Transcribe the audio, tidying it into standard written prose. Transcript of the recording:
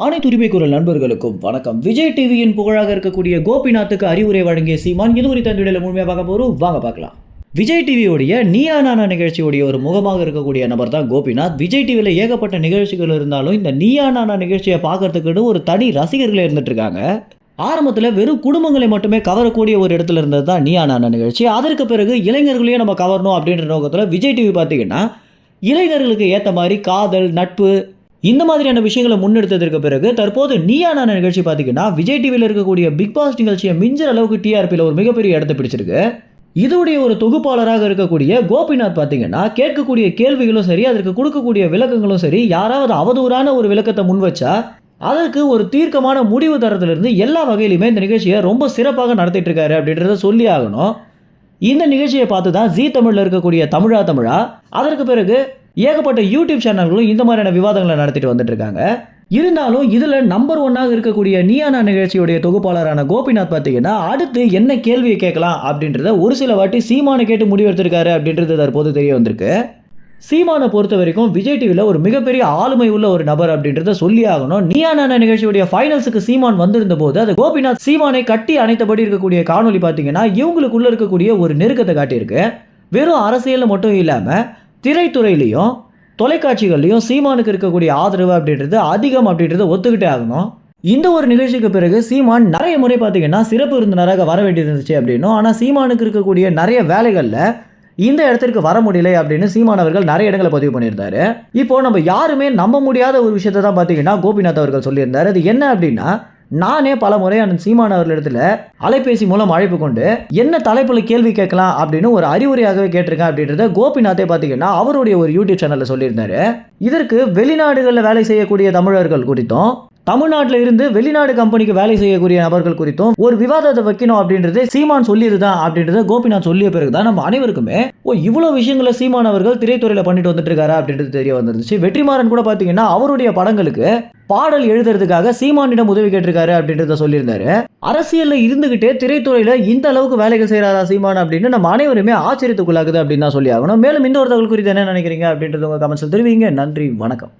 அனைத்து உரிமை குரல் நண்பர்களுக்கும் வணக்கம். விஜய் டிவியின் புகழாக இருக்கக்கூடிய கோபிநாத்துக்கு அறிவுரை வழங்கிய சீமான் இது குறித்த வீடியோவில் முழுமையாக பார்க்க போகிறோம். வாங்க பார்க்கலாம். விஜய் டிவியோடைய நீயா நானா நிகழ்ச்சியுடைய ஒரு முகமாக இருக்கக்கூடிய நபர் தான் கோபிநாத். விஜய் டிவியில் ஏகப்பட்ட நிகழ்ச்சிகள் இருந்தாலும் இந்த நீயா நானா நிகழ்ச்சியை பார்க்கறதுக்குன்னு ஒரு தனி ரசிகர்கள் இருந்துட்டு இருக்காங்க. ஆரம்பத்தில் வெறும் குடும்பங்களை மட்டுமே கவரக்கூடிய ஒரு இடத்துல இருந்தது தான் நீயா நானா நிகழ்ச்சி. அதற்கு பிறகு இளைஞர்களையும் நம்ம கவரணும் அப்படின்ற நோக்கத்தில் விஜய் டிவி பார்த்தீங்கன்னா இளைஞர்களுக்கு ஏற்ற மாதிரி காதல், நட்பு இந்த மாதிரியான விஷயங்களை முன்னெடுத்ததற்கு பிறகு தற்போது நீயா நானா நிகழ்ச்சி பார்த்தீங்கன்னா விஜய் டிவியில் இருக்கக்கூடிய பிக் பாஸ் நிகழ்ச்சியை மிஞ்சுற அளவுக்கு டிஆர்பியில் ஒரு மிகப்பெரிய இடத்தை பிடிச்சிருக்கு. இதோடைய ஒரு தொகுப்பாளராக இருக்கக்கூடிய கோபிநாத் பார்த்தீங்கன்னா கேட்கக்கூடிய கேள்விகளும் சரி, அதற்கு கொடுக்கக்கூடிய விளக்கங்களும் சரி, யாராவது அவதூறான ஒரு விளக்கத்தை முன் வச்சா அதற்கு ஒரு தீர்க்கமான முடிவு தரத்திலிருந்து எல்லா வகையிலுமே இந்த நிகழ்ச்சியை ரொம்ப சிறப்பாக நடத்திட்டு இருக்காரு அப்படின்றத சொல்லி ஆகணும். இந்த நிகழ்ச்சியை பார்த்து தான் ஜீ தமிழில் இருக்கக்கூடிய தமிழா அதற்கு பிறகு ஏகப்பட்ட யூடியூப் சேனல்களும் இந்த மாதிரியான விவாதங்களை நடத்திட்டு வந்துட்டு இருக்காங்க. இருந்தாலும் இதில் நம்பர் ஒன்னாக இருக்கக்கூடிய நீயானா நிகழ்ச்சியுடைய தொகுப்பாளரான கோபிநாத் பார்த்தீங்கன்னா அடுத்து என்ன கேள்வியை கேட்கலாம் அப்படின்றத ஒரு சில வாட்டி சீமானை கேட்டு முடிவெடுத்திருக்காரு அப்படின்றது தற்போது தெரிய வந்திருக்கு. சீமானை பொறுத்த வரைக்கும் விஜய் டிவியில் ஒரு மிகப்பெரிய ஆளுமை உள்ள ஒரு நபர் அப்படின்றத சொல்லி ஆகணும். நீயானா நிகழ்ச்சியுடைய ஃபைனல்ஸுக்கு சீமான் வந்திருந்த போது அது கோபிநாத் சீமானை கட்டி அணைத்தபடி இருக்கக்கூடிய காணொலி பார்த்தீங்கன்னா இவங்களுக்குள்ள இருக்கக்கூடிய ஒரு நெருக்கத்தை காட்டியிருக்கு. வெறும் அரசியலில் மட்டும் இல்லாமல் திரைத்துறையிலையும் தொலைக்காட்சிகள்லையும் சீமானுக்கு இருக்கக்கூடிய ஆதரவு அப்படின்றது அதிகம் அப்படின்றத ஒத்துக்கிட்டே ஆகணும். இந்த ஒரு நிகழ்ச்சிக்கு பிறகு சீமான் நிறைய முறை பார்த்தீங்கன்னா சிறப்பு விருந்தினராக வர வேண்டியது இருந்துச்சு அப்படின்னும், ஆனால் சீமானுக்கு இருக்கக்கூடிய நிறைய வேலைகளில் இந்த இடத்திற்கு வர முடியல அப்படின்னு சீமான் அவர்கள் நிறைய இடங்களை பதிவு பண்ணியிருந்தாரு. இப்போ நம்ம யாருமே நம்ப முடியாத ஒரு விஷயத்தை தான் பார்த்தீங்கன்னா கோபிநாத் அவர்கள் சொல்லியிருந்தாரு. அது என்ன அப்படின்னா, நானே பல முறை அந்த சீமான் அவர்களிடத்துல அலைபேசி மூலம் அழைப்பு கொண்டு என்ன தலைப்புல கேள்வி கேட்கலாம் அப்படின்னு ஒரு அறிவுரையாகவே கேட்டிருக்கேன் அப்படின்றத கோபிநாத்தே பார்த்தீங்கன்னா அவருடைய ஒரு யூடியூப் சேனல்ல சொல்லியிருந்தாரு. இதற்கு வெளிநாடுகளில் வேலை செய்யக்கூடிய தமிழர்கள் குறித்தும் தமிழ்நாட்டில் இருந்து வெளிநாடு கம்பெனிக்கு வேலை செய்யக்கூடிய நபர்கள் குறித்தும் ஒரு விவாதத்தை வைக்கணும் அப்படின்றது சீமான் சொல்லியதுதான் அப்படின்றத கோபிநாத் சொல்லிய பிறகுதான் நம்ம அனைவருக்குமே இவ்வளவு விஷயங்களை சீமான் அவர்கள் திரைத்துறையில பண்ணிட்டு வந்துட்டு இருக்காரு அப்படின்றது தெரிய வந்துருந்துச்சு. வெற்றிமாறன் கூட பாத்தீங்கன்னா அவருடைய படங்களுக்கு பாடல் எழுதுறதுக்காக சீமானிடம் உதவி கேட்டிருக்காரு அப்படின்றத சொல்லியிருந்தாரு. அரசியல்ல இருந்துகிட்டே திரைத்துறையில இந்த அளவுக்கு வேலைகள் செய்யறாரா சீமான் அப்படின்னு நம்ம அனைவருமே ஆச்சரியத்துக்குள்ளாகுது அப்படின்னு தான் சொல்லி ஆகணும். மேலும் இந்த ஒரு தகவல் குறித்து என்ன நினைக்கிறீங்க அப்படின்றது உங்க கமெண்ட்ஸ்ல தெரிவிங்க. நன்றி, வணக்கம்.